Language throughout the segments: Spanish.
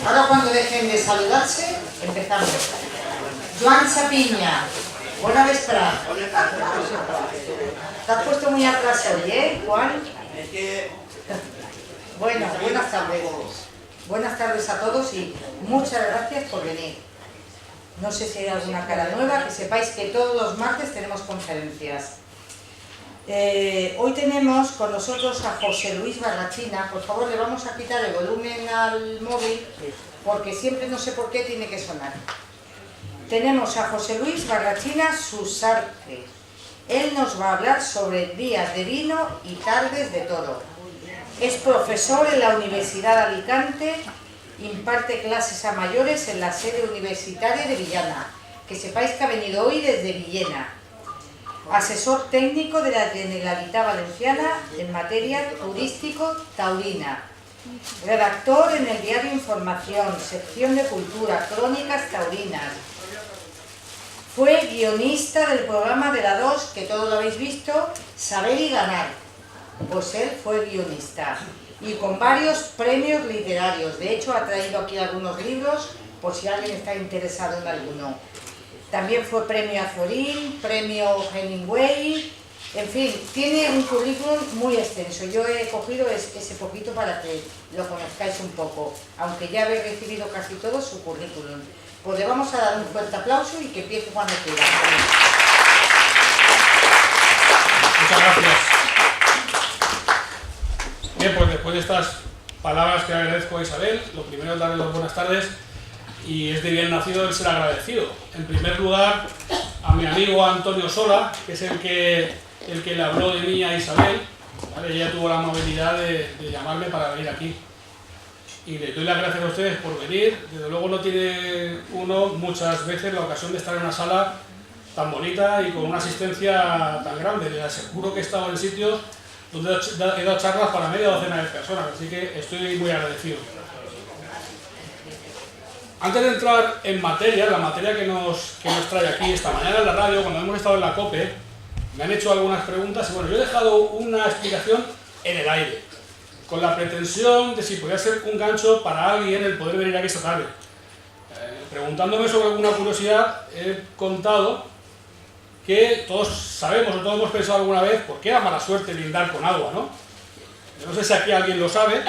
Ahora cuando dejen de saludarse, empezamos. Joan Chapiña, buena vesprada. Te has puesto muy atrás hoy, Juan? Bueno, buenas tardes. Buenas tardes a todos y muchas gracias por venir. No sé si hay alguna cara nueva, que sepáis que todos los martes tenemos conferencias. Hoy tenemos con nosotros a José Luis Barrachina. Por favor, le vamos a quitar el volumen al móvil porque siempre no sé por qué tiene que sonar. Tenemos a José Luis Barrachina Susarte. Él nos va a hablar sobre días de vino y tardes de toro. Es profesor en la Universidad de Alicante, imparte clases a mayores en la sede universitaria de Villana. Que sepáis que ha venido hoy desde Villena. Asesor técnico de la Generalitat Valenciana en materia turístico-taurina. Redactor en el diario Información, sección de cultura, crónicas taurinas. Fue guionista del programa de la 2, que todos lo habéis visto, Saber y Ganar. Pues él fue guionista. Y con varios premios literarios. De hecho, ha traído aquí algunos libros, por si alguien está interesado en alguno. También fue premio Azorín, premio Hemingway. En fin, tiene un currículum muy extenso. Yo he cogido ese poquito para que lo conozcáis un poco, aunque ya habéis recibido casi todo su currículum. Pues le vamos a dar un fuerte aplauso y que empiece cuando quiera. Muchas gracias. Bien, pues después de estas palabras que agradezco a Isabel, lo primero es darle las buenas tardes y es de bien nacido el ser agradecido. En primer lugar, a mi amigo Antonio Sola, que es el que le habló de mí a Isabel, ¿vale? Ella tuvo la amabilidad de llamarme para venir aquí. Y les doy las gracias a ustedes por venir. Desde luego no tiene uno muchas veces la ocasión de estar en una sala tan bonita y con una asistencia tan grande. Les aseguro que he estado en sitios donde he dado charlas para media docena de personas, así que estoy muy agradecido. Antes de entrar en materia, la materia que nos trae aquí esta mañana en la radio, cuando hemos estado en la COPE, me han hecho algunas preguntas y bueno, yo he dejado una explicación en el aire, con la pretensión de si podía ser un gancho para alguien el poder venir aquí esta tarde. Preguntándome sobre alguna curiosidad, he contado que todos sabemos o todos hemos pensado alguna vez por qué da mala suerte brindar con agua, ¿no? Yo no sé si aquí alguien lo sabe.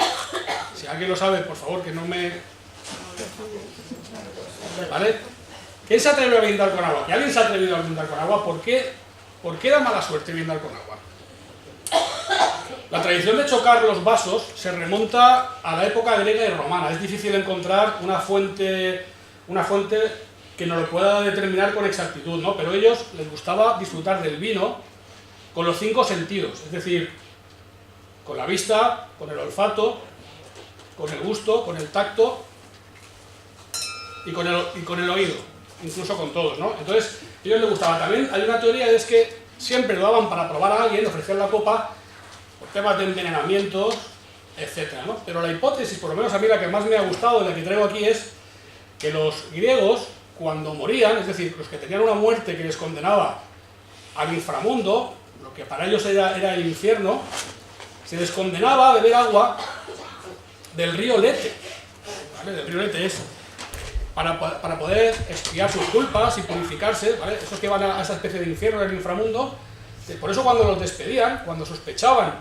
Si alguien lo sabe, por favor, que no me... ¿Vale? ¿Quién se atrevió a brindar con agua? ¿Que alguien se ha atrevido a brindar con agua? ¿Por qué da mala suerte brindar con agua? La tradición de chocar los vasos se remonta a la época griega y romana. Es difícil encontrar una fuente que nos lo pueda determinar con exactitud, ¿no? Pero a ellos les gustaba disfrutar del vino con los 5 sentidos, es decir, con la vista, con el olfato, con el gusto, con el tacto y con el oído, incluso con todos, ¿no? Entonces, a ellos les gustaba. También hay una teoría, es que siempre lo daban para probar a alguien, ofrecían la copa por temas de envenenamientos, etcétera, ¿no? Pero la hipótesis, por lo menos a mí la que más me ha gustado, la que traigo aquí, es que los griegos, cuando morían, es decir, los que tenían una muerte que les condenaba al inframundo, lo que para ellos era el infierno, se les condenaba a beber agua del río Lete, ¿vale? Del río Lete es para poder expiar sus culpas y purificarse, ¿vale? Esos que van a esa especie de infierno del inframundo. Por eso cuando los despedían, cuando sospechaban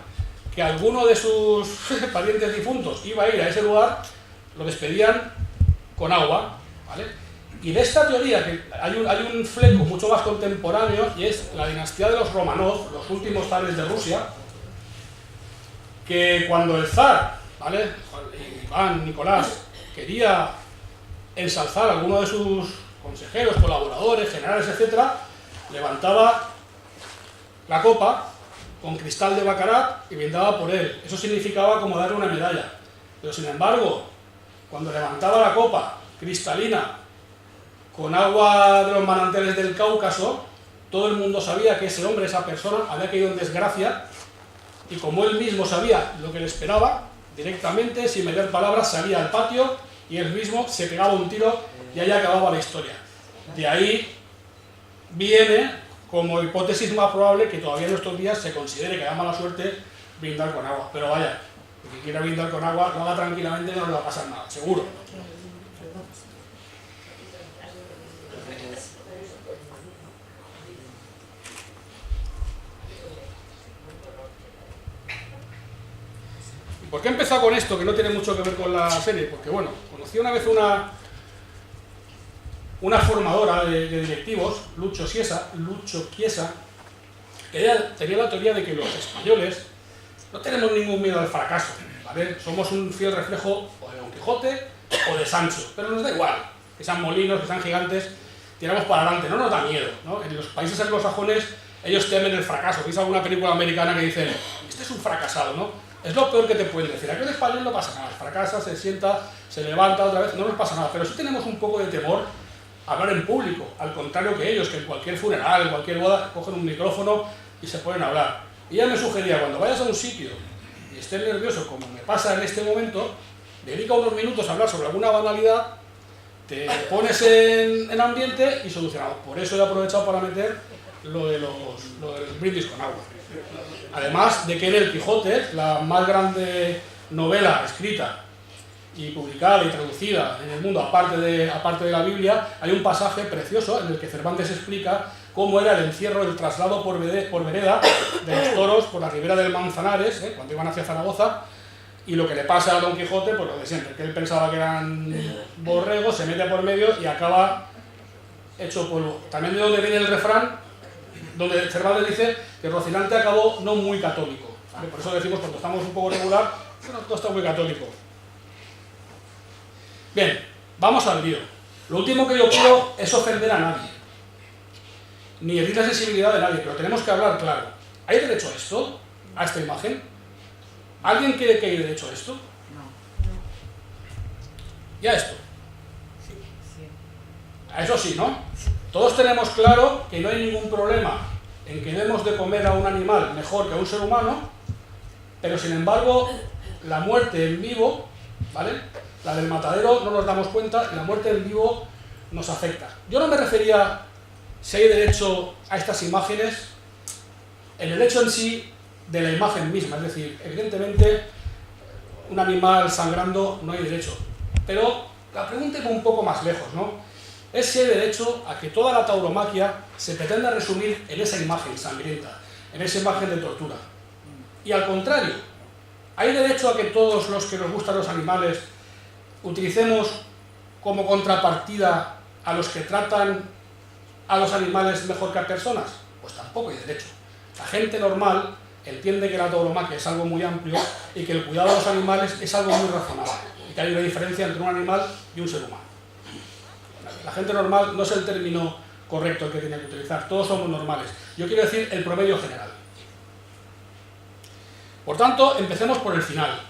que alguno de sus parientes difuntos iba a ir a ese lugar, lo despedían con agua, ¿vale? Y de esta teoría, que hay un fleco mucho más contemporáneo, y es la dinastía de los Romanov, los últimos zares de Rusia, que cuando el zar, ¿vale?, Iván Nicolás, quería ensalzar a alguno de sus consejeros, colaboradores, generales, etc., levantaba la copa con cristal de Baccarat y brindaba por él. Eso significaba como darle una medalla. Pero sin embargo, cuando levantaba la copa cristalina con agua de los manantiales del Cáucaso, todo el mundo sabía que ese hombre, esa persona, había caído en desgracia, y como él mismo sabía lo que le esperaba, directamente, sin mediar palabras, salía al patio y él mismo se pegaba un tiro y ahí acababa la historia. De ahí viene como hipótesis más probable que todavía en estos días se considere que da mala suerte brindar con agua. Pero vaya, El que quiera brindar con agua, lo haga tranquilamente, no le va a pasar nada, seguro. ¿Por qué he empezado con esto, que no tiene mucho que ver con la serie? Porque, bueno, conocí una vez una formadora de directivos, Lucho Chiesa, que ella tenía la teoría de que los españoles no tenemos ningún miedo al fracaso, ¿vale? Somos un fiel reflejo o de Don Quijote o de Sancho, pero nos da igual, que sean molinos, que sean gigantes, tiramos para adelante, no nos da miedo, ¿no? En los países anglosajones ellos temen el fracaso. ¿Veis alguna película americana que dicen, este es un fracasado, ¿no? Es lo peor que te pueden decir. Aquí en español no pasa nada, fracasa, se sienta, se levanta otra vez, no nos pasa nada, pero sí tenemos un poco de temor a hablar en público, al contrario que ellos, que en cualquier funeral, en cualquier boda, cogen un micrófono y se pueden hablar. Y ella me sugería, cuando vayas a un sitio y estés nervioso, como me pasa en este momento, dedica unos minutos a hablar sobre alguna banalidad, te pones en ambiente y solucionado. Por eso he aprovechado para meter lo del brindis con agua. Además de que en El Quijote, la más grande novela escrita y publicada y traducida en el mundo, aparte de la Biblia, hay un pasaje precioso en el que Cervantes explica cómo era el encierro, el traslado por vereda de los toros por la ribera del Manzanares, cuando iban hacia Zaragoza, y lo que le pasa a Don Quijote, pues lo de siempre, que él pensaba que eran borregos, se mete por medio y acaba hecho polvo. También de donde viene el refrán, donde Cervantes dice que Rocinante acabó no muy católico, ¿vale? Por eso decimos, cuando estamos un poco regular, bueno, todo está muy católico. Bien, vamos al lío. Lo último que yo quiero es ofender a nadie, ni herir la sensibilidad de nadie, pero tenemos que hablar claro. ¿Hay derecho a esto? ¿A esta imagen? ¿Alguien cree que hay derecho a esto? No. ¿Y a esto? Sí. A eso sí, ¿no? Todos tenemos claro que no hay ningún problema en que debemos de comer a un animal mejor que a un ser humano, pero sin embargo, la muerte en vivo, ¿vale? La del matadero no nos damos cuenta, y la muerte en vivo nos afecta. Yo no me refería si hay derecho a estas imágenes, en el hecho en sí de la imagen misma, es decir, evidentemente un animal sangrando no hay derecho, pero la pregunta va un poco más lejos, ¿no? Es si hay derecho a que toda la tauromaquia se pretenda resumir en esa imagen sangrienta, en esa imagen de tortura. Y al contrario, ¿hay derecho a que todos los que nos gustan los animales utilicemos como contrapartida a los que tratan a los animales mejor que a personas? Pues tampoco hay derecho. La gente normal entiende que la tauromaquia es algo muy amplio y que el cuidado de los animales es algo muy razonable, y que hay una diferencia entre un animal y un ser humano. La gente normal no es el término correcto el que tiene que utilizar, todos somos normales. Yo quiero decir el promedio general. Por tanto, empecemos por el final.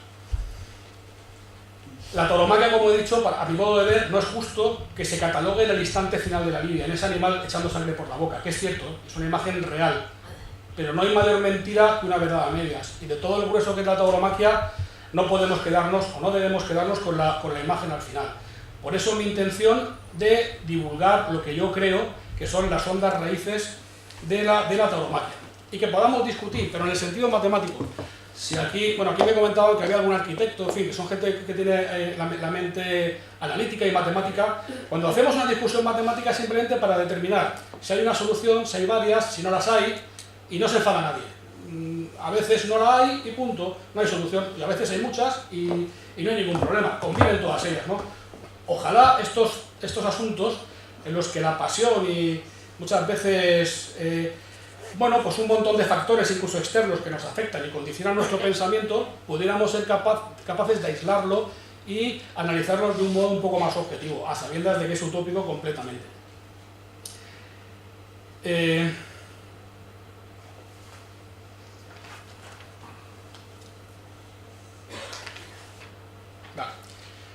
La tauromaquia, como he dicho, a mi modo de ver, no es justo que se catalogue en el instante final de la lidia, en ese animal echando sangre por la boca, que es cierto, es una imagen real, pero no hay mayor mentira que una verdad a medias. Y de todo el grueso que es la tauromaquia, no podemos quedarnos, o no debemos quedarnos con la imagen al final. Por eso mi intención de divulgar lo que yo creo que son las hondas raíces de la tauromaquia. Y que podamos discutir, pero en el sentido matemático. Si aquí, bueno, aquí me he comentado que había algún arquitecto, en fin, que son gente que tiene la mente analítica y matemática. Cuando hacemos una discusión matemática es simplemente para determinar si hay una solución, si hay varias, si no las hay, y no se enfada nadie. A veces no la hay y punto, no hay solución, y a veces hay muchas y no hay ningún problema, conviven todas ellas, ¿no? Ojalá estos asuntos en los que la pasión y muchas veces, bueno, pues un montón de factores incluso externos que nos afectan y condicionan nuestro pensamiento, pudiéramos ser capaces de aislarlo y analizarlo de un modo un poco más objetivo, a sabiendas de que es utópico completamente.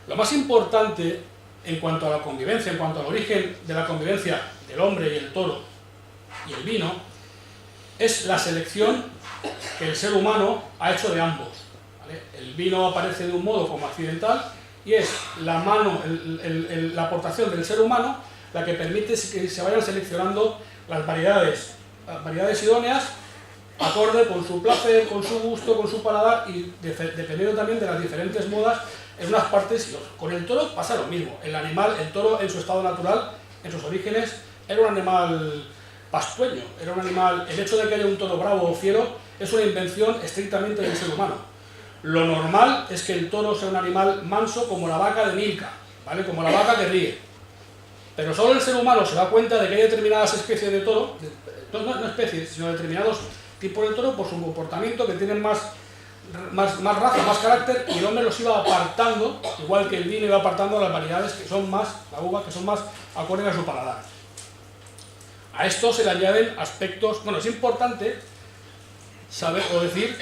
Lo más importante en cuanto a la convivencia, en cuanto al origen de la convivencia del hombre y el toro y el vino, es la selección que el ser humano ha hecho de ambos, ¿vale? El vino aparece de un modo como accidental y es la aportación del ser humano la que permite que se vayan seleccionando las variedades idóneas acorde con su placer, con su gusto, con su paladar y dependiendo también de las diferentes modas en unas partes y otras. Con el toro pasa lo mismo. El animal, el toro en su estado natural, en sus orígenes, era un animal pastueño, era un animal. El hecho de que haya un toro bravo o fiero es una invención estrictamente del ser humano. Lo normal es que el toro sea un animal manso como la vaca de Milka, ¿vale? Como la vaca que ríe. Pero solo el ser humano se da cuenta de que hay determinadas especies de toro, no especies, sino determinados tipos de toro por su comportamiento que tienen más raza, más carácter, y el hombre los iba apartando, igual que el vino iba apartando las variedades que son más, la uva, que son más acordes a su paladar. A esto se le añaden aspectos. Bueno, es importante saber o decir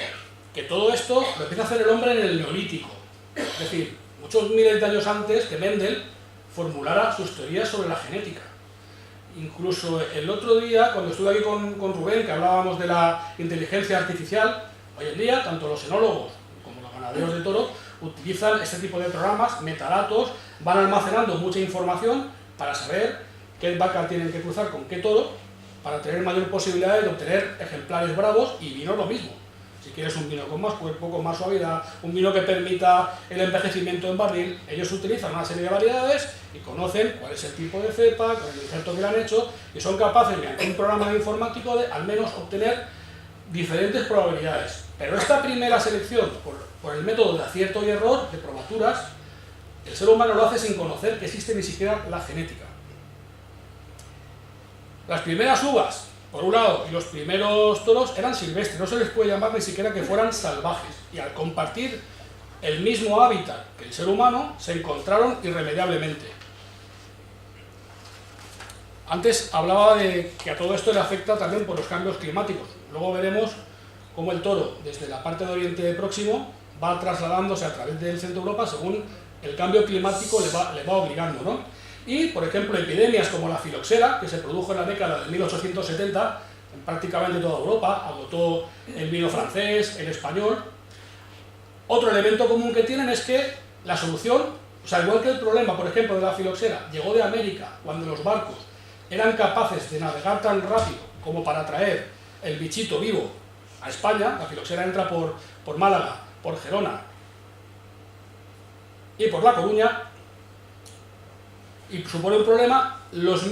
que todo esto lo empieza a hacer el hombre en el Neolítico, es decir, muchos miles de años antes que Mendel formulara sus teorías sobre la genética. Incluso el otro día, cuando estuve aquí con Rubén, que hablábamos de la inteligencia artificial, hoy en día tanto los enólogos como los ganaderos de toros utilizan este tipo de programas, metadatos, van almacenando mucha información para saber qué vaca tienen que cruzar con qué toro, para tener mayor posibilidad de obtener ejemplares bravos, y vino lo mismo. Si quieres un vino con más cuerpo, con más suavidad, un vino que permita el envejecimiento en barril, ellos utilizan una serie de variedades y conocen cuál es el tipo de cepa, con el injerto que le han hecho, y son capaces, mediante un programa informático, de al menos obtener diferentes probabilidades. Pero esta primera selección, por el método de acierto y error, de probaturas, el ser humano lo hace sin conocer que existe ni siquiera la genética. Las primeras uvas, por un lado, y los primeros toros eran silvestres, no se les puede llamar ni siquiera que fueran salvajes, y al compartir el mismo hábitat que el ser humano, se encontraron irremediablemente. Antes hablaba de que a todo esto le afecta también por los cambios climáticos. Luego veremos cómo el toro, desde la parte de Oriente Próximo, va trasladándose a través del centro de Europa según el cambio climático le va obligando, ¿no? Y, por ejemplo, epidemias como la filoxera, que se produjo en la década de 1870 en prácticamente toda Europa, agotó el vino francés, el español. Otro elemento común que tienen es que la solución, o sea, igual que el problema, por ejemplo, de la filoxera, llegó de América cuando los barcos eran capaces de navegar tan rápido como para traer el bichito vivo a España. La filoxera entra por Málaga, por Gerona y por La Coruña, y supone un problema. Las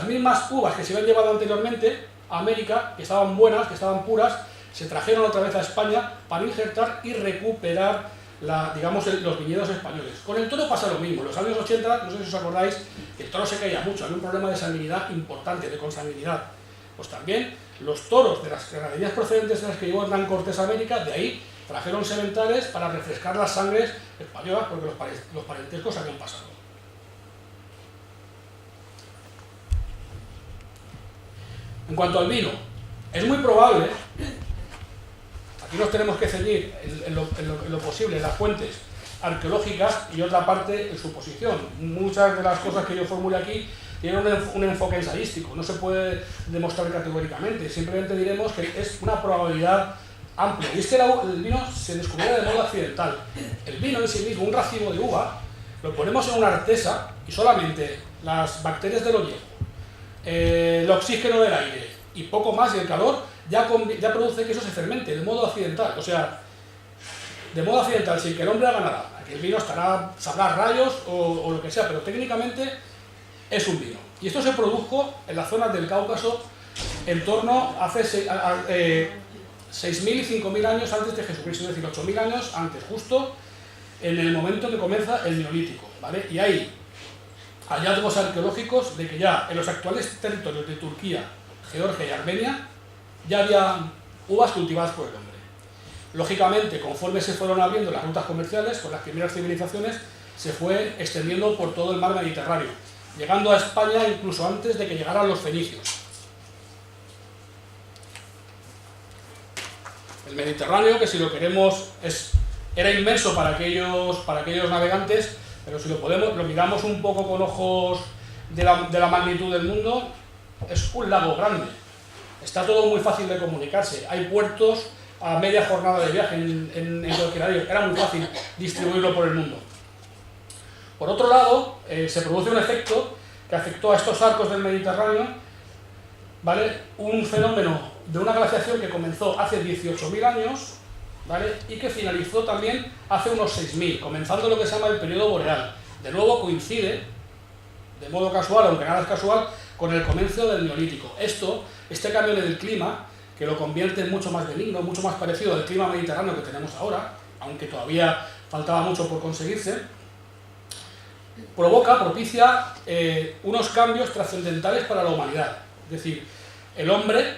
mismas uvas que se habían llevado anteriormente a América, que estaban buenas, que estaban puras, se trajeron otra vez a España para injertar y recuperar los viñedos españoles. Con el toro pasa lo mismo. En los años 80, no sé si os acordáis, que el toro se caía mucho, había un problema de sanguinidad importante, de consanguinidad. Pues también los toros de las ganaderías procedentes de las que llevó Hernán Cortés a América, de ahí trajeron sementales para refrescar las sangres españolas, porque los parentescos habían pasado. En cuanto al vino, es muy probable, aquí nos tenemos que ceñir en lo posible en las fuentes arqueológicas y otra parte en suposición. Muchas de las cosas que yo formule aquí tienen un enfoque ensayístico, no se puede demostrar categóricamente, simplemente diremos que es una probabilidad amplia. Y es que el vino se descubrió de modo accidental. El vino en sí mismo, un racimo de uva, lo ponemos en una artesa y solamente las bacterias del oyejo, el oxígeno del aire y poco más, y el calor ya produce que eso se fermente de modo accidental. O sea, de modo accidental, sin que el hombre haga nada. Aquí el vino sabrá rayos o lo que sea, pero técnicamente es un vino. Y esto se produjo en las zonas del Cáucaso en torno a hace 6.000 y 5.000 años antes de Jesucristo, es decir, 8.000 años antes, justo en el momento que comienza el Neolítico, ¿vale? Y hay hallazgos arqueológicos de que ya en los actuales territorios de Turquía, Georgia y Armenia ya había uvas cultivadas por el hombre. Lógicamente, conforme se fueron abriendo las rutas comerciales con las primeras civilizaciones, se fue extendiendo por todo el mar Mediterráneo, llegando a España incluso antes de que llegaran los fenicios. El Mediterráneo, que si lo queremos, era inmenso para aquellos navegantes, pero si lo miramos un poco con ojos de la magnitud del mundo, es un lago grande. Está todo muy fácil de comunicarse. Hay puertos a media jornada de viaje en cualquier área. Era muy fácil distribuirlo por el mundo. Por otro lado, se produce un efecto que afectó a estos arcos del Mediterráneo, ¿vale? Un fenómeno de una glaciación que comenzó hace 18.000 años, ¿vale? Y que finalizó también hace unos 6.000, comenzando lo que se llama el periodo boreal. De nuevo coincide, de modo casual, aunque nada es casual, con el comienzo del Neolítico. Este cambio del clima, que lo convierte en mucho más benigno, mucho más parecido al clima mediterráneo que tenemos ahora, aunque todavía faltaba mucho por conseguirse, propicia unos cambios trascendentales para la humanidad. Es decir, el hombre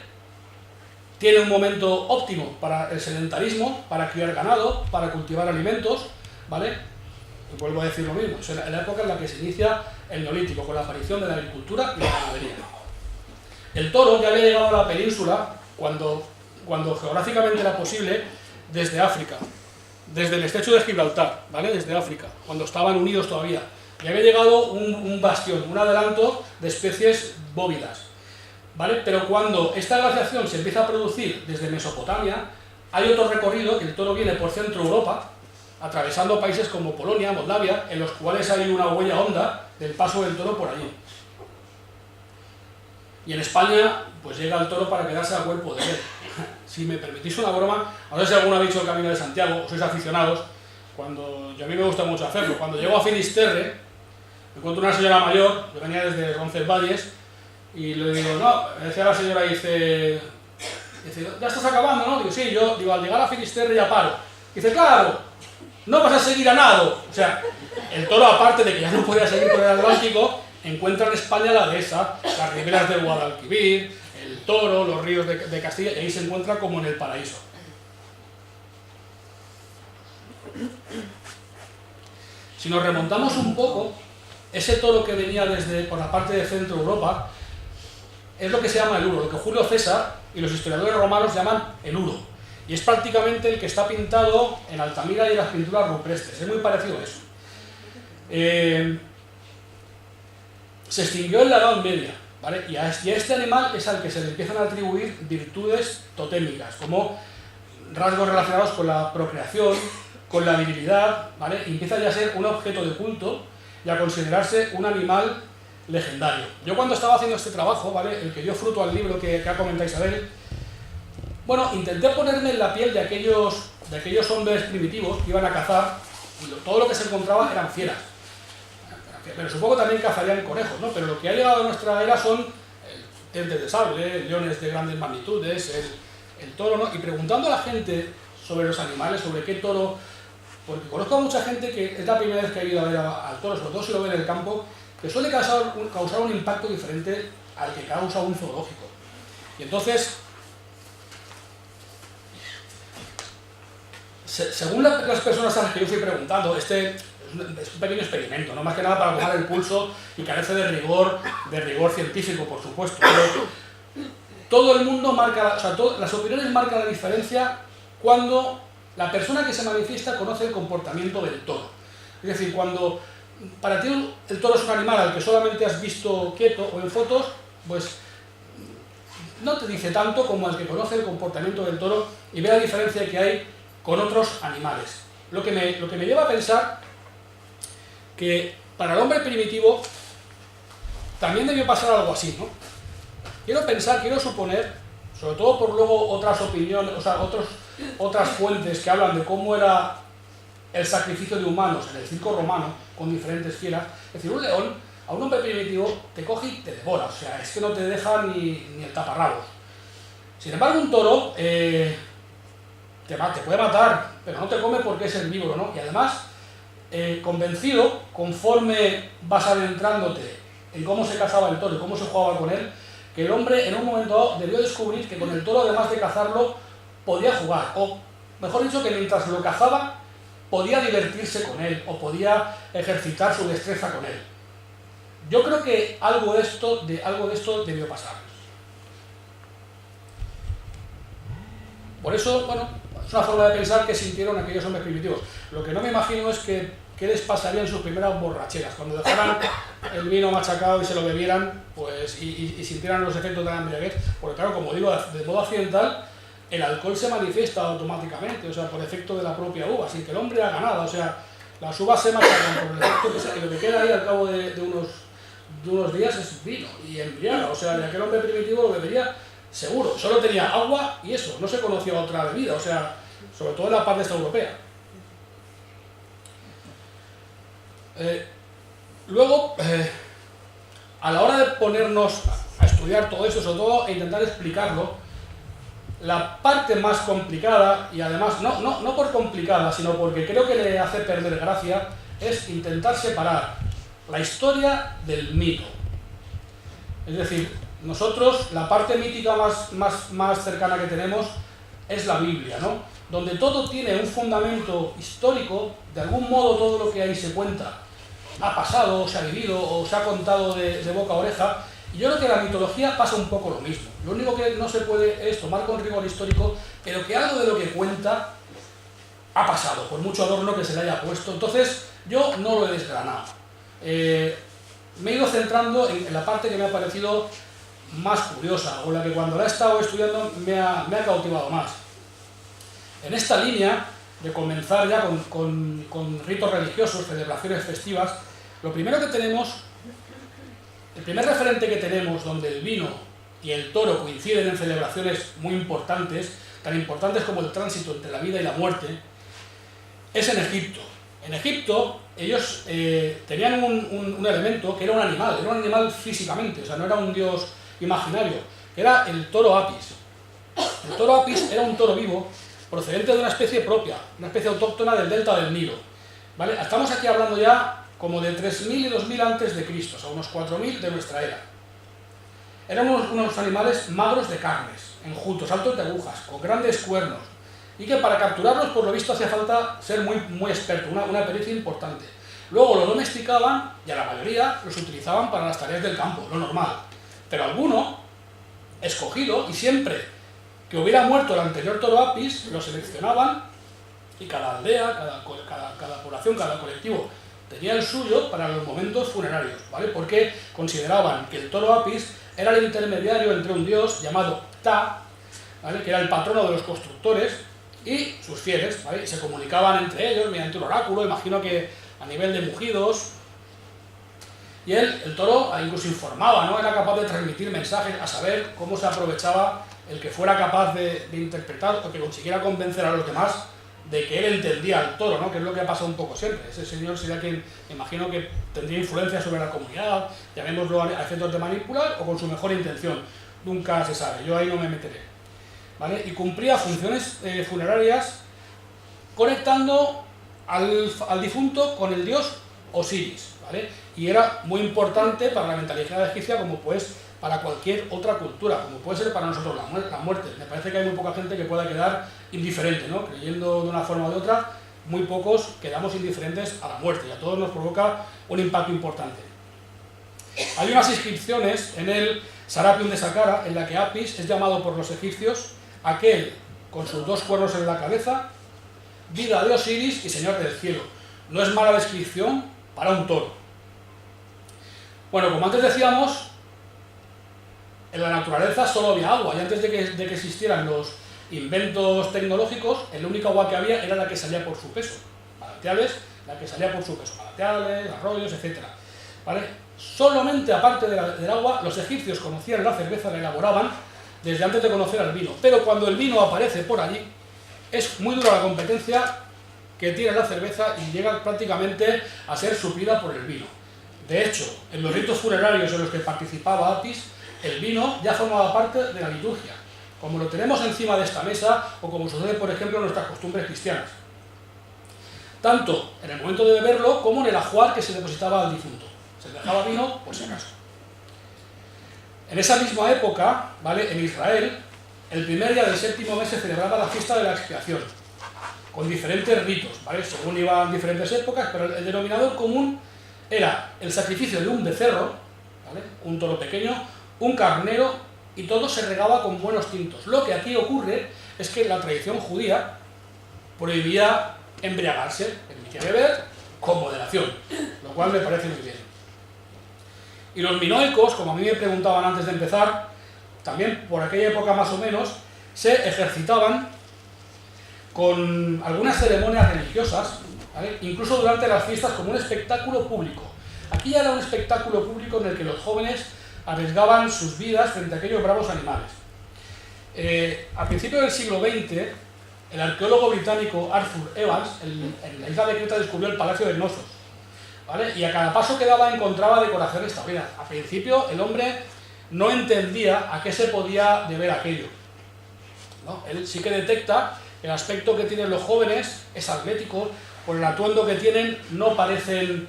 tiene un momento óptimo para el sedentarismo, para criar ganado, para cultivar alimentos, ¿vale? Y vuelvo a decir lo mismo, es la época en la que se inicia el Neolítico, con la aparición de la agricultura y la ganadería. El toro ya había llegado a la península cuando geográficamente era posible, desde África, desde el estrecho de Gibraltar, ¿vale? Desde África, cuando estaban unidos todavía. Y había llegado un bastión, un adelanto de especies bóvidas, ¿vale? Pero cuando esta glaciación se empieza a producir desde Mesopotamia, hay otro recorrido, que el toro viene por Centro Europa, atravesando países como Polonia, Moldavia, en los cuales hay una huella honda del paso del toro por allí. Y en España, pues llega el toro para quedarse a cuerpo de él. Si me permitís una broma, no sé si alguno ha dicho el Camino de Santiago, o sois aficionados, yo a mí me gusta mucho hacerlo. Cuando llego a Finisterre, me encuentro una señora mayor, que venía desde Roncesvalles, y le digo, no, me decía la señora, dice, ya estás acabando, ¿no? Digo, sí, digo, al llegar a Finisterre ya paro. Dice, claro, no vas a seguir a nado. O sea, el toro, aparte de que ya no podía seguir por el Atlántico, encuentra en España la dehesa, las riberas del Guadalquivir, el Toro, los ríos de Castilla, y ahí se encuentra como en el paraíso. Si nos remontamos un poco, ese toro que venía por la parte de Centro Europa es lo que se llama el uro, lo que Julio César y los historiadores romanos llaman el uro. Y es prácticamente el que está pintado en Altamira y en las pinturas rupestres, es muy parecido a eso. Se extinguió en la Edad Media, ¿vale? Y a este animal es al que se le empiezan a atribuir virtudes totémicas, como rasgos relacionados con la procreación, con la virilidad, ¿vale? Y empieza ya a ser un objeto de culto y a considerarse un animal legendario. Yo cuando estaba haciendo este trabajo, ¿vale? El que dio fruto al libro que ha comentado Isabel, bueno, intenté ponerme en la piel de aquellos hombres primitivos que iban a cazar, y todo lo que se encontraba eran fieras. Pero supongo también cazarían conejos, ¿no? Pero lo que ha llegado a nuestra era son dientes de sable, leones de grandes magnitudes, el toro, ¿no? Y preguntando a la gente sobre los animales, sobre qué toro, porque conozco a mucha gente que es la primera vez que ha ido a ver al toro, sobre todo si lo ve en el campo, que suele causar un impacto diferente al que causa un zoológico. Y entonces, según las personas a las que yo fui preguntando, es un pequeño experimento, no más que nada para tomar el pulso, y carece de rigor científico, por supuesto. Pero todo el mundo marca, las opiniones marcan la diferencia cuando la persona que se manifiesta conoce el comportamiento del toro. Es decir, cuando para ti el toro es un animal al que solamente has visto quieto o en fotos, pues no te dice tanto como al que conoce el comportamiento del toro y ve la diferencia que hay con otros animales. Lo que me lleva a pensar que para el hombre primitivo también debió pasar algo así, ¿no? Quiero suponer, sobre todo por luego otras opiniones, otras fuentes que hablan de cómo era el sacrificio de humanos en el circo romano con diferentes fieras. Es decir, un león a un hombre primitivo te coge y te devora, o sea, es que no te deja ni el taparrabos. Sin embargo, un toro te puede matar, pero no te come porque es herbívoro, ¿no? Y además, convencido, conforme vas adentrándote en cómo se cazaba el toro y cómo se jugaba con él, que el hombre en un momento dado debió descubrir que con el toro, además de cazarlo, podía jugar, o mejor dicho, que mientras lo cazaba podía divertirse con él o podía ejercitar su destreza con él. Yo creo que algo de esto debió pasar. Por eso, bueno, es una forma de pensar que sintieron aquellos hombres primitivos. Lo que no me imagino es qué les pasaría en sus primeras borracheras, cuando dejaran el vino machacado y se lo bebieran, pues, y sintieran los efectos de la embriaguez, porque claro, como digo, de modo accidental, el alcohol se manifiesta automáticamente, o sea, por efecto de la propia uva, sin que el hombre haga nada, o sea, las uvas se machacan por el efecto que lo que queda ahí al cabo de unos días es vino y embriaga, o sea, de aquel hombre primitivo lo bebería seguro, solo tenía agua y eso, no se conocía otra bebida, o sea, sobre todo en la parte esta europea. Luego, a la hora de ponernos a estudiar todo eso, sobre todo, e intentar explicarlo, la parte más complicada, y además no por complicada, sino porque creo que le hace perder gracia, es intentar separar la historia del mito. Es decir, nosotros, la parte mítica más cercana que tenemos es la Biblia, ¿no? Donde todo tiene un fundamento histórico, de algún modo todo lo que ahí se cuenta ha pasado, o se ha vivido, o se ha contado de boca a oreja, y yo creo que la mitología pasa un poco lo mismo. Lo único que no se puede es tomar con rigor histórico, pero que algo de lo que cuenta ha pasado, por mucho adorno que se le haya puesto. Entonces, yo no lo he desgranado. Me he ido centrando en la parte que me ha parecido más curiosa, o la que cuando la he estado estudiando me ha cautivado más. En esta línea de comenzar ya con ritos religiosos, celebraciones festivas, lo primero que tenemos, el primer referente que tenemos donde el vino y el toro coinciden en celebraciones muy importantes, tan importantes como el tránsito entre la vida y la muerte, es en Egipto. En Egipto ellos tenían un elemento que era un animal físicamente, o sea, no era un dios imaginario, que era el toro Apis. El toro Apis era un toro vivo procedente de una especie propia, una especie autóctona del delta del Nilo, ¿vale? Estamos aquí hablando ya como de 3000 y 2000 antes de Cristo, o sea, unos 4000 de nuestra era. Eran unos animales magros de carnes, enjutos, altos de agujas, con grandes cuernos, y que para capturarlos, por lo visto, hacía falta ser muy experto, una pericia importante. Luego los domesticaban y a la mayoría los utilizaban para las tareas del campo, lo normal. Pero alguno, escogido, y siempre que hubiera muerto el anterior toro Apis, lo seleccionaban y cada aldea, cada población, cada colectivo tenía el suyo para los momentos funerarios, ¿vale? Porque consideraban que el toro Apis era el intermediario entre un dios llamado Ptah, ¿vale? Que era el patrono de los constructores, y sus fieles, ¿vale? Y se comunicaban entre ellos mediante un oráculo, imagino que a nivel de mugidos. Y el toro incluso informaba, ¿no? Era capaz de transmitir mensajes, a saber cómo se aprovechaba el que fuera capaz de interpretar o que consiguiera convencer a los demás de que él entendía al toro, ¿no? Que es lo que ha pasado un poco siempre. Ese señor sería quien, me imagino, que tendría influencia sobre la comunidad, llamémoslo a efectos de manipular o con su mejor intención. Nunca se sabe, yo ahí no me meteré, ¿vale? Y cumplía funciones funerarias conectando al difunto con el dios Osiris, ¿vale? Y era muy importante para la mentalidad egipcia, como pues para cualquier otra cultura, como puede ser para nosotros la muerte. Me parece que hay muy poca gente que pueda quedar indiferente, ¿no? Creyendo de una forma o de otra, muy pocos quedamos indiferentes a la muerte, y a todos nos provoca un impacto importante. Hay unas inscripciones en el Sarapium de Saqqara en la que Apis es llamado por los egipcios aquel con sus dos cuernos en la cabeza, vida de Osiris y señor del cielo. No es mala descripción para un toro. Bueno, como antes decíamos, en la naturaleza solo había agua, y antes de que existieran los inventos tecnológicos, el único agua que había era la que salía por su peso. Manantiales, la que salía por su peso. Manantiales, arroyos, etc. ¿Vale? Solamente aparte del agua, los egipcios conocían la cerveza, la elaboraban desde antes de conocer al vino. Pero cuando el vino aparece por allí, es muy dura la competencia que tiene la cerveza y llega prácticamente a ser suplida por el vino. De hecho, en los ritos funerarios en los que participaba Apis, el vino ya formaba parte de la liturgia, como lo tenemos encima de esta mesa o como sucede, por ejemplo, en nuestras costumbres cristianas. Tanto en el momento de beberlo como en el ajuar que se depositaba al difunto. Se le dejaba vino por si acaso. En esa misma época, ¿vale? En Israel, el primer día del séptimo mes se celebraba la fiesta de la expiación, con diferentes ritos, ¿vale? Según iban diferentes épocas, pero el denominador común era el sacrificio de un becerro, ¿vale? Un toro pequeño, un carnero, y todo se regaba con buenos tintos. Lo que aquí ocurre es que la tradición judía prohibía embriagarse, permitía beber con moderación, lo cual me parece muy bien. Y los minoicos, como a mí me preguntaban antes de empezar, también por aquella época más o menos, se ejercitaban con algunas ceremonias religiosas, ¿vale? Incluso durante las fiestas, como un espectáculo público. Aquí ya era un espectáculo público en el que los jóvenes arriesgaban sus vidas frente a aquellos bravos animales. A principios del siglo XX, el arqueólogo británico Arthur Evans, en la isla de Creta, descubrió el Palacio de Knossos, ¿vale? Y a cada paso que daba encontraba decoraciones taurinas. Al principio el hombre no entendía a qué se podía deber aquello, ¿no? Él sí que detecta el aspecto que tienen los jóvenes, es atlético, por el atuendo que tienen no parecen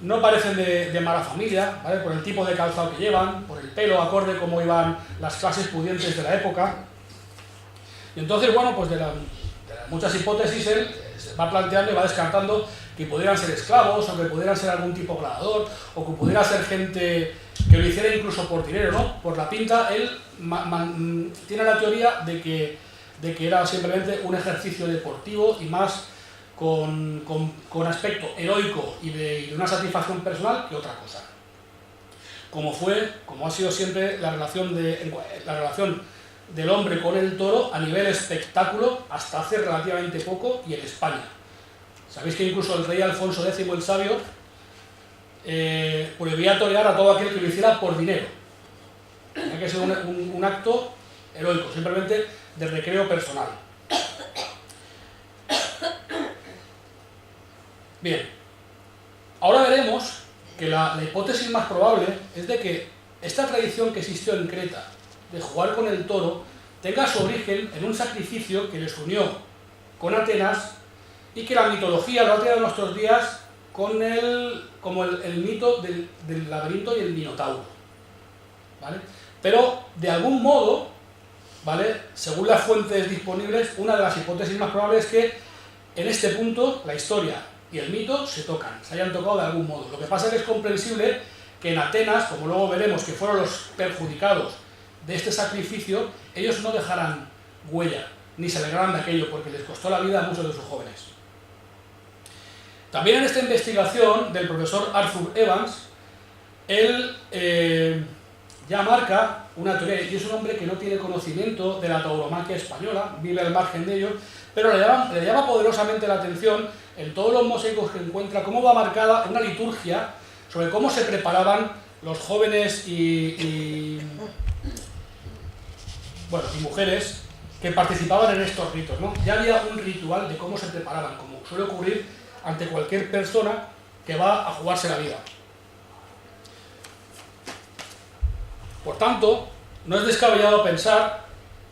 de mala familia, ¿vale? Por el tipo de calzado que llevan, por el pelo acorde como iban las clases pudientes de la época. Y entonces, bueno, pues de las muchas hipótesis él se va planteando y va descartando que pudieran ser esclavos, o que pudieran ser algún tipo gladiador, o que pudiera ser gente que lo hiciera incluso por dinero, ¿no? Por la pinta, él tiene la teoría de que era simplemente un ejercicio deportivo y más con aspecto heroico y de una satisfacción personal que otra cosa. Como ha sido siempre la relación del hombre con el toro a nivel espectáculo hasta hace relativamente poco y en España. Sabéis que incluso el rey Alfonso X el Sabio prohibía torear a todo aquel que lo hiciera por dinero. Tenía que ser un acto heroico, simplemente de recreo personal. Bien, ahora veremos que la hipótesis más probable es de que esta tradición que existió en Creta de jugar con el toro tenga su origen en un sacrificio que les unió con Atenas y que la mitología lo ha traído a nuestros días como el mito del laberinto y el minotauro, ¿vale? Pero de algún modo, ¿vale?, según las fuentes disponibles, una de las hipótesis más probables es que en este punto la historia y el mito se hayan tocado de algún modo. Lo que pasa es que es comprensible que en Atenas, como luego veremos que fueron los perjudicados de este sacrificio, ellos no dejaran huella, ni se alegraran de aquello, porque les costó la vida a muchos de sus jóvenes. También en esta investigación del profesor Arthur Evans, él ya marca una teoría, y es un hombre que no tiene conocimiento de la tauromaquia española, vive al margen de ello, pero le llama poderosamente la atención en todos los mosaicos que encuentra, cómo va marcada una liturgia sobre cómo se preparaban los jóvenes y mujeres que participaban en estos ritos, ¿no? Ya había un ritual de cómo se preparaban, como suele ocurrir ante cualquier persona que va a jugarse la vida. Por tanto, no es descabellado pensar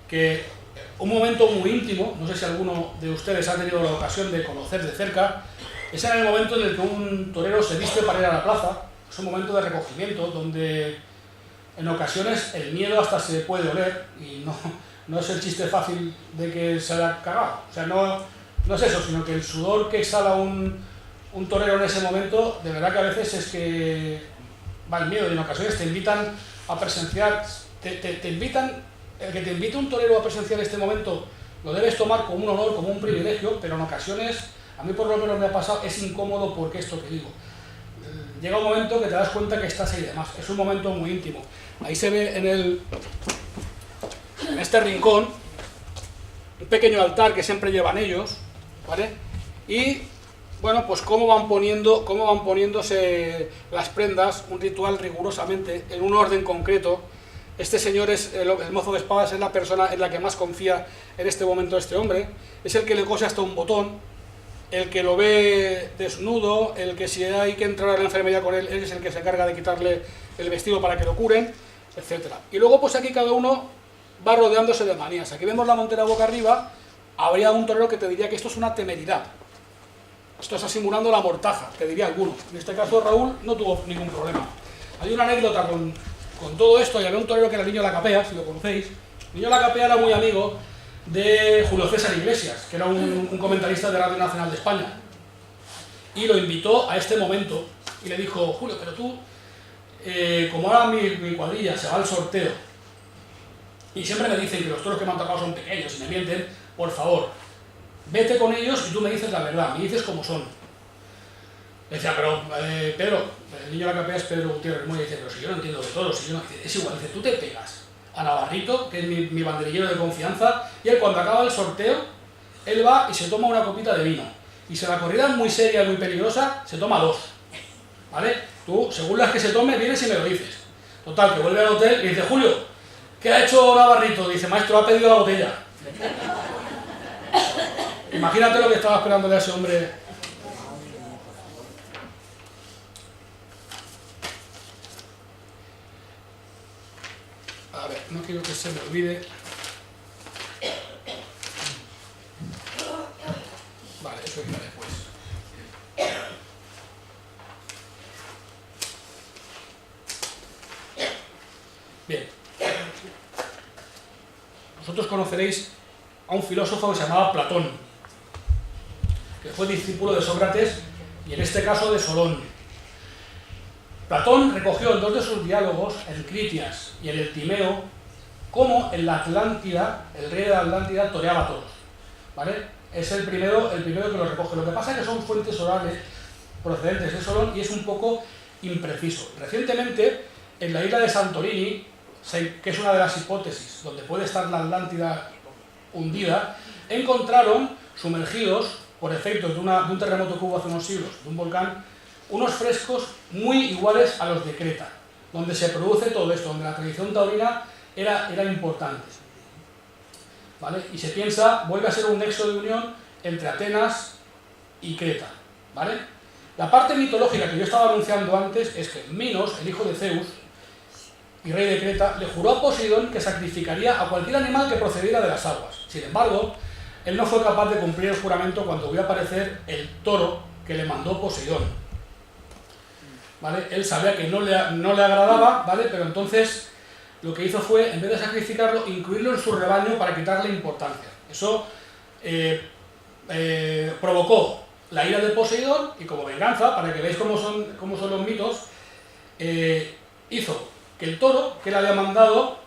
que un momento muy íntimo, no sé si alguno de ustedes ha tenido la ocasión de conocer de cerca, es en el momento en el que un torero se viste para ir a la plaza. Es un momento de recogimiento donde en ocasiones el miedo hasta se puede oler y no es el chiste fácil de que se haya cagado. O sea, no es eso, sino que el sudor que exhala un torero en ese momento, de verdad que a veces es que va el miedo, y en ocasiones te invitan a presenciar, el que te invite un torero a presenciar este momento lo debes tomar como un honor, como un privilegio, pero en ocasiones, a mí por lo menos me ha pasado, es incómodo porque esto que digo. Llega un momento que te das cuenta que estás ahí y demás, es un momento muy íntimo. Ahí se ve en este rincón un pequeño altar que siempre llevan ellos, ¿vale? Y bueno, pues cómo van poniéndose las prendas, un ritual rigurosamente, en un orden concreto. Este señor es el mozo de espadas, es la persona en la que más confía en este momento este hombre, es el que le cose hasta un botón, el que lo ve desnudo, el que si hay que entrar a la enfermería con él es el que se encarga de quitarle el vestido para que lo curen, etc. Y luego pues aquí cada uno va rodeándose de manías. Aquí vemos la montera boca arriba, habría un torero que te diría que esto es una temeridad. Esto está simulando la mortaja, te diría alguno. En este caso Raúl no tuvo ningún problema. Hay una anécdota con todo esto, y había un torero que era Niño Lacapea, si lo conocéis. Niño Lacapea era muy amigo de Julio César Iglesias, que era un comentarista de Radio Nacional de España. Y lo invitó a este momento y le dijo: Julio, pero tú, como ahora mi cuadrilla se va al sorteo, y siempre me dicen que los toros que me han tocado son pequeños y me mienten, por favor, vete con ellos y tú me dices la verdad, me dices cómo son. Le decía: pero Pedro, el Niño Lacapea es Pedro Gutiérrez Moya, dice: pero si yo no entiendo de toros, si yo no... Es igual, dice: tú te pegas a Navarrito, que es mi banderillero de confianza, y él cuando acaba el sorteo, él va y se toma una copita de vino. Y si la corrida es muy seria y muy peligrosa, se toma 2. ¿Vale? Tú, según las que se tome, vienes y me lo dices. Total, que vuelve al hotel y dice: Julio, ¿Qué ha hecho Navarrito? Dice, maestro, ha pedido la botella. Imagínate lo que estaba esperándole a ese hombre. A ver, no quiero que se me olvide. Vale, eso irá después. Bien. Vosotros conoceréis a un filósofo que se llamaba Platón, que fue discípulo de Sócrates y en este caso de Solón. Platón recogió en dos de sus diálogos, en Critias y en el Timeo, cómo en la Atlántida, el rey de la Atlántida toreaba toros, ¿vale? Es el primero que lo recoge. Lo que pasa es que son fuentes orales procedentes de Solón y es un poco impreciso. Recientemente, en la isla de Santorini, que es una de las hipótesis donde puede estar la Atlántida hundida, encontraron sumergidos, por efectos de un terremoto que hubo hace unos siglos, de un volcán, unos frescos muy iguales a los de Creta, donde se produce todo esto, donde la tradición taurina era importante. ¿Vale? Y se piensa, vuelve a ser un nexo de unión entre Atenas y Creta. ¿Vale? La parte mitológica que yo estaba anunciando antes es que Minos, el hijo de Zeus y rey de Creta, le juró a Poseidón que sacrificaría a cualquier animal que procediera de las aguas. Sin embargo, él no fue capaz de cumplir el juramento cuando vio aparecer el toro que le mandó Poseidón. ¿Vale? Él sabía que no le agradaba, ¿vale? Pero entonces lo que hizo fue, en vez de sacrificarlo, incluirlo en su rebaño para quitarle importancia. Eso provocó la ira de Poseidón y como venganza, para que veáis cómo son los mitos, hizo que el toro que le había mandado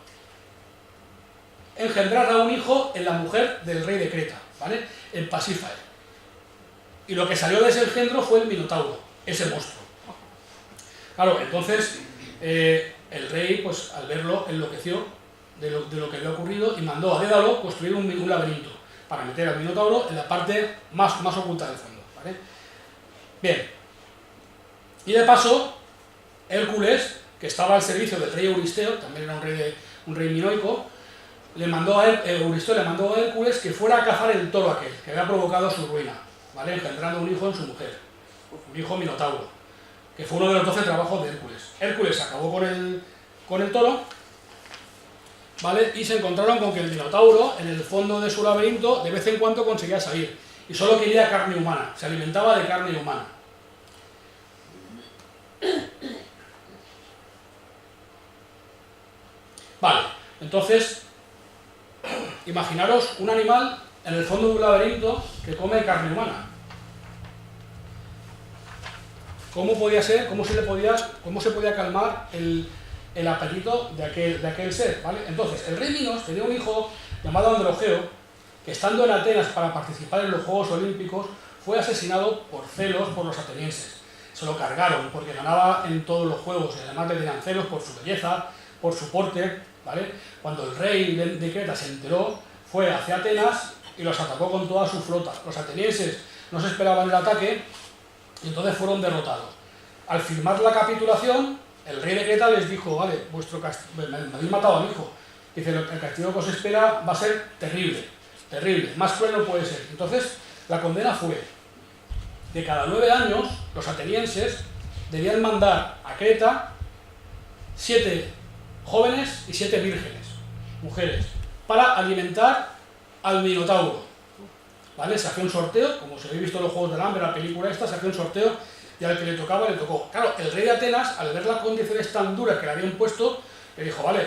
engendrara un hijo en la mujer del rey de Creta, ¿vale? En Pasífae. Y lo que salió de ese engendro fue el Minotauro, ese monstruo. Claro, entonces el rey, pues al verlo, enloqueció de lo que había ocurrido y mandó a Dédalo construir un laberinto para meter al Minotauro en la parte más oculta del fondo, ¿vale? Bien. Y de paso, Hércules, que estaba al servicio del rey Euristeo, también era un rey minoico, Euristeo le mandó a Hércules que fuera a cazar el toro aquel, que había provocado su ruina, ¿vale? Engendrando un hijo en su mujer, un hijo Minotauro, que fue uno de los 12 trabajos de Hércules. Hércules acabó con el toro, ¿vale? Y se encontraron con que el Minotauro, en el fondo de su laberinto, de vez en cuando conseguía salir, y solo quería carne humana, se alimentaba de carne humana. Vale, entonces, imaginaros un animal en el fondo de un laberinto que come carne humana. ¿Cómo podía ser? ¿Cómo se podía calmar el apetito de aquel ser? ¿Vale? Entonces, el rey Minos tenía un hijo llamado Androgeo, que estando en Atenas para participar en los Juegos Olímpicos, fue asesinado por celos por los atenienses. Se lo cargaron porque ganaba en todos los juegos, y además le tenían celos por su belleza, por su porte, ¿vale? Cuando el rey de Creta se enteró, fue hacia Atenas y los atacó con toda su flota. Los atenienses no se esperaban el ataque y entonces fueron derrotados. Al firmar la capitulación, el rey de Creta les dijo, vale, me habéis matado a mi hijo. Dice, el castigo que os espera va a ser terrible, terrible, más cruel no puede ser. Entonces, la condena fue que cada 9 años los atenienses debían mandar a Creta 7 jóvenes y 7 vírgenes, mujeres, para alimentar al Minotauro. ¿Vale? Se hacía un sorteo, como se habéis visto en los Juegos del Hambre, la película esta, se hacía un sorteo y al que le tocaba, le tocó. Claro, el rey de Atenas, al ver las condiciones tan duras que le habían puesto, le dijo, vale,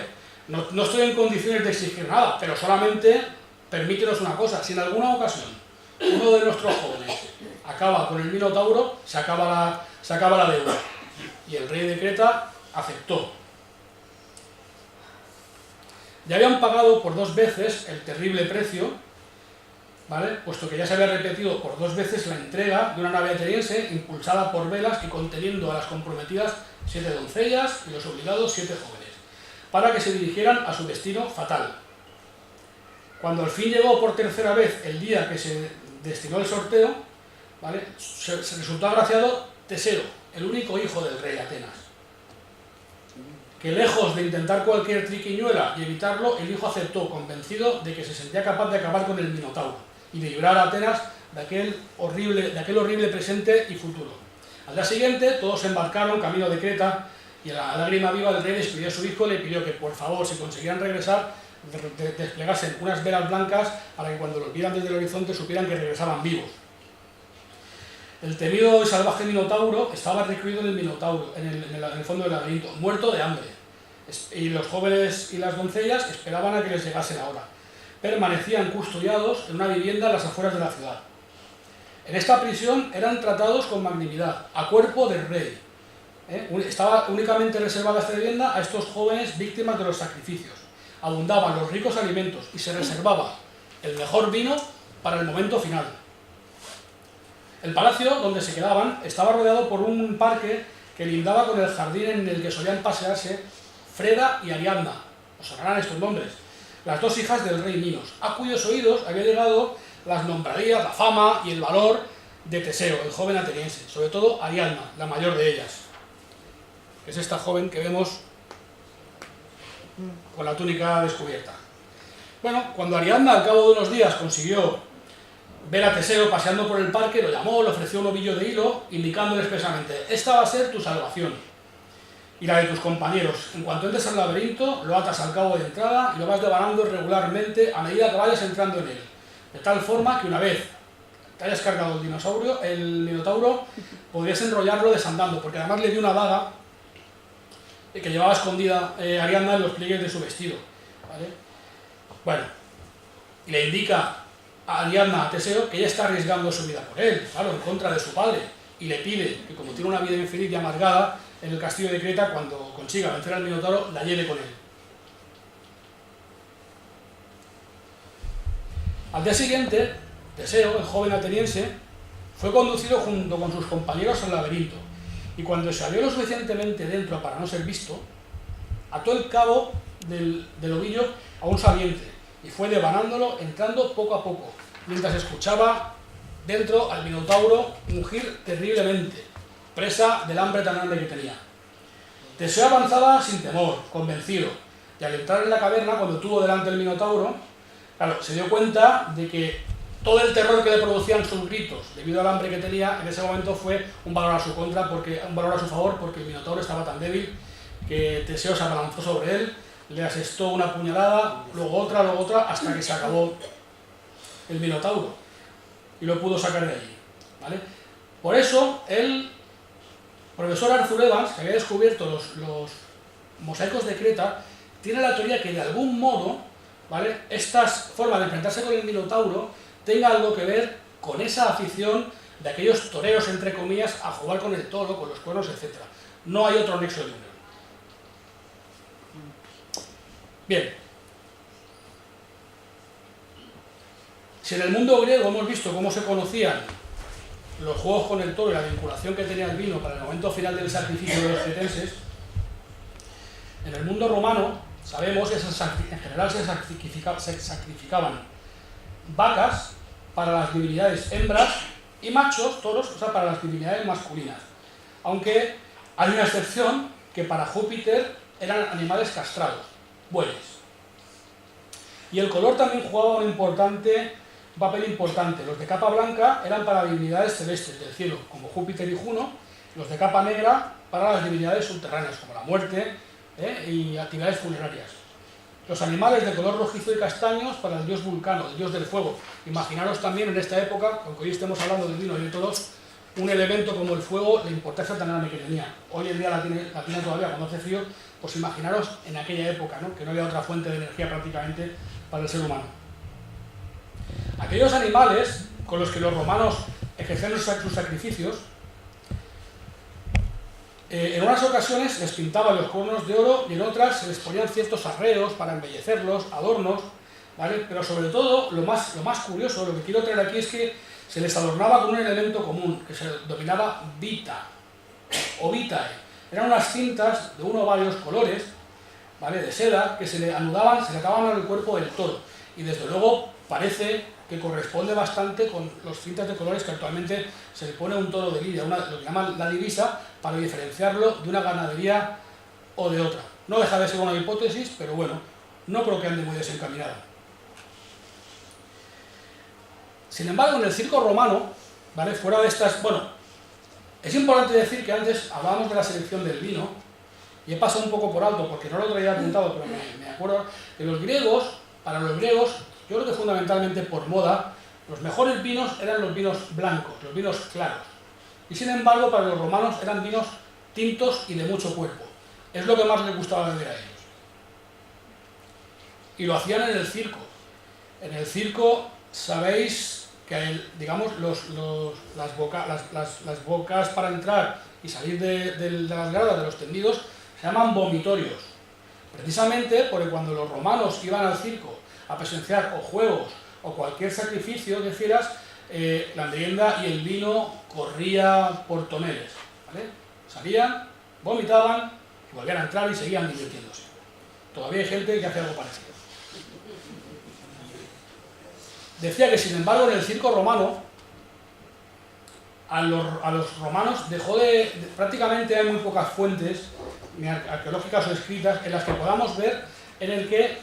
no estoy en condiciones de exigir nada, pero solamente permítenos una cosa, si en alguna ocasión uno de nuestros jóvenes acaba con el Minotauro, se acaba la deuda. Y el rey de Creta aceptó. Ya habían pagado por 2 veces el terrible precio, ¿vale? Puesto que ya se había repetido por 2 veces la entrega de una nave ateniense impulsada por velas y conteniendo a las comprometidas 7 doncellas y los obligados 7 jóvenes, para que se dirigieran a su destino fatal. Cuando al fin llegó por tercera vez el día que se destinó el sorteo, ¿vale? Se resultó agraciado Teseo, el único hijo del rey de Atenas. que lejos de intentar cualquier triquiñuela y evitarlo, el hijo aceptó, convencido de que se sentía capaz de acabar con el Minotauro y de librar a Atenas de aquel horrible presente y futuro. Al día siguiente, todos se embarcaron camino de Creta y a la lágrima viva del rey despidió a su hijo y le pidió que, por favor, si conseguían regresar, desplegasen unas velas blancas para que cuando los vieran desde el horizonte supieran que regresaban vivos. El temido y salvaje Minotauro estaba recluido en el fondo del laberinto, muerto de hambre. Y los jóvenes y las doncellas esperaban a que les llegase la hora. Permanecían custodiados en una vivienda a las afueras de la ciudad. En esta prisión eran tratados con magnanimidad, a cuerpo del rey. Estaba únicamente reservada esta vivienda a estos jóvenes víctimas de los sacrificios. Abundaban los ricos alimentos y se reservaba el mejor vino para el momento final. El palacio donde se quedaban estaba rodeado por un parque que lindaba con el jardín en el que solían pasearse Freda y Ariadna, os sonarán estos nombres, las dos hijas del rey Minos, a cuyos oídos había llegado las nombradías, la fama y el valor de Teseo, el joven ateniense, sobre todo Ariadna, la mayor de ellas, que es esta joven que vemos con la túnica descubierta. Bueno, cuando Ariadna al cabo de unos días consiguió ver a Teseo paseando por el parque, lo llamó, le ofreció un ovillo de hilo, indicándole expresamente: esta va a ser tu salvación y la de tus compañeros. En cuanto entres al laberinto, lo atas al cabo de entrada y lo vas devanando regularmente a medida que vayas entrando en él, de tal forma que una vez te hayas cargado el Minotauro, podrías enrollarlo desandando, porque además le dio una daga que llevaba escondida Ariadna en los pliegues de su vestido, ¿vale? Bueno, y le indica a Ariadna, a Teseo, que ella está arriesgando su vida por él, claro, en contra de su padre, y le pide que, como tiene una vida infeliz y amargada en el castillo de Creta, cuando consiga vencer al Minotauro, la lleve con él. Al día siguiente, Teseo, el joven ateniense, fue conducido junto con sus compañeros al laberinto, y cuando se halló lo suficientemente dentro para no ser visto, ató el cabo del ovillo a un saliente y fue devanándolo, entrando poco a poco, mientras escuchaba dentro al Minotauro mugir terriblemente, presa del hambre tan grande que tenía. Teseo avanzaba sin temor, convencido, y al entrar en la caverna, cuando tuvo delante el Minotauro, claro, se dio cuenta de que todo el terror que le producían sus gritos, debido al hambre que tenía, en ese momento fue un valor a su favor, porque el Minotauro estaba tan débil que Teseo se abalanzó sobre él, le asestó una puñalada, luego otra, hasta que se acabó el Minotauro y lo pudo sacar de allí, ¿vale? Por eso, el profesor Arthur Evans, que había descubierto los mosaicos de Creta, tiene la teoría que de algún modo, ¿vale?, estas formas de enfrentarse con el Minotauro tenga algo que ver con esa afición de aquellos toreros, entre comillas, a jugar con el toro, con los cuernos, etc. No hay otro nexo de unión. Bien, si en el mundo griego hemos visto cómo se conocían los juegos con el toro y la vinculación que tenía el vino para el momento final del sacrificio de los cretenses, en el mundo romano sabemos que en general se sacrificaban vacas para las divinidades hembras y machos, toros, o sea, para las divinidades masculinas, aunque hay una excepción, que para Júpiter eran animales castrados, bueyes. Y el color también jugaba un papel importante. Los de capa blanca eran para divinidades celestes del cielo, como Júpiter y Juno, los de capa negra para las divinidades subterráneas, como la muerte y actividades funerarias. Los animales de color rojizo y castaños para el dios Vulcano, el dios del fuego. Imaginaros también en esta época, aunque hoy estemos hablando del vino y de todos, un elemento como el fuego, la importancia tan grande que tenía. Hoy en día la tiene todavía cuando hace frío, pues imaginaros en aquella época, ¿no?, que no había otra fuente de energía prácticamente para el ser humano. Aquellos animales con los que los romanos ejercían sus sacrificios, en unas ocasiones les pintaban los cuernos de oro y en otras se les ponían ciertos arreos para embellecerlos, adornos, ¿vale? Pero sobre todo, lo más curioso, lo que quiero traer aquí es que se les adornaba con un elemento común, que se denominaba vita, o vitae. Eran unas cintas de uno o varios colores, ¿vale?, de seda, que se le anudaban, se le ataban al cuerpo del toro. Y desde luego parece que corresponde bastante con los cintas de colores que actualmente se le pone a un toro de lidia, lo que llaman la divisa, para diferenciarlo de una ganadería o de otra. No deja de ser una hipótesis, pero bueno, no creo que ande muy desencaminada. Sin embargo, en el circo romano, ¿vale? Fuera de estas... Bueno, es importante decir que antes hablábamos de la selección del vino, y he pasado un poco por alto porque no lo traía apuntado, pero me acuerdo que los griegos, para los griegos, yo creo que fundamentalmente por moda, los mejores vinos eran los vinos blancos, los vinos claros. Y sin embargo, para los romanos eran vinos tintos y de mucho cuerpo. Es lo que más les gustaba beber a ellos. Y lo hacían en el circo. En el circo, sabéis que, digamos, las bocas para entrar y salir de las gradas, de los tendidos, se llaman vomitorios. Precisamente porque cuando los romanos iban al circo a presenciar o juegos o cualquier sacrificio de fieras, la merienda y el vino corría por toneles, ¿vale? Salían, vomitaban y volvían a entrar y seguían divirtiéndose. Todavía hay gente que hace algo parecido. Decía que, sin embargo, en el circo romano, a los romanos dejó de... Prácticamente hay muy pocas fuentes ni arqueológicas o escritas en las que podamos ver en el que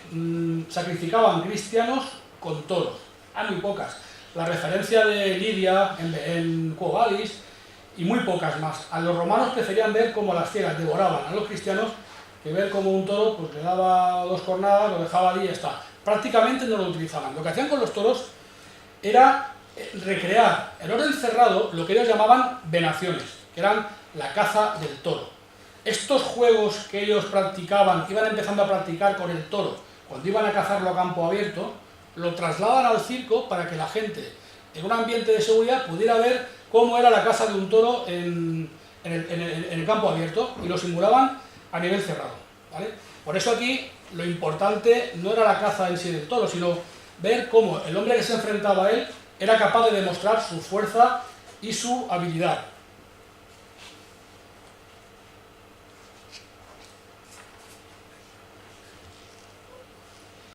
sacrificaban cristianos con toros. Hay muy pocas. La referencia de Lidia en Quo Vadis y muy pocas más. A los romanos preferían ver cómo las fieras devoraban a los cristianos que ver cómo un toro pues le daba 2 cornadas, lo dejaba allí y ya está. Prácticamente no lo utilizaban. Lo que hacían con los toros era recrear en orden cerrado lo que ellos llamaban venaciones, que eran la caza del toro. Estos juegos que ellos practicaban, iban empezando a practicar con el toro, cuando iban a cazarlo a campo abierto, lo trasladan al circo para que la gente, en un ambiente de seguridad, pudiera ver cómo era la caza de un toro en el campo abierto, y lo simulaban a nivel cerrado, ¿vale? Por eso aquí lo importante no era la caza en sí del toro, sino ver cómo el hombre que se enfrentaba a él era capaz de demostrar su fuerza y su habilidad.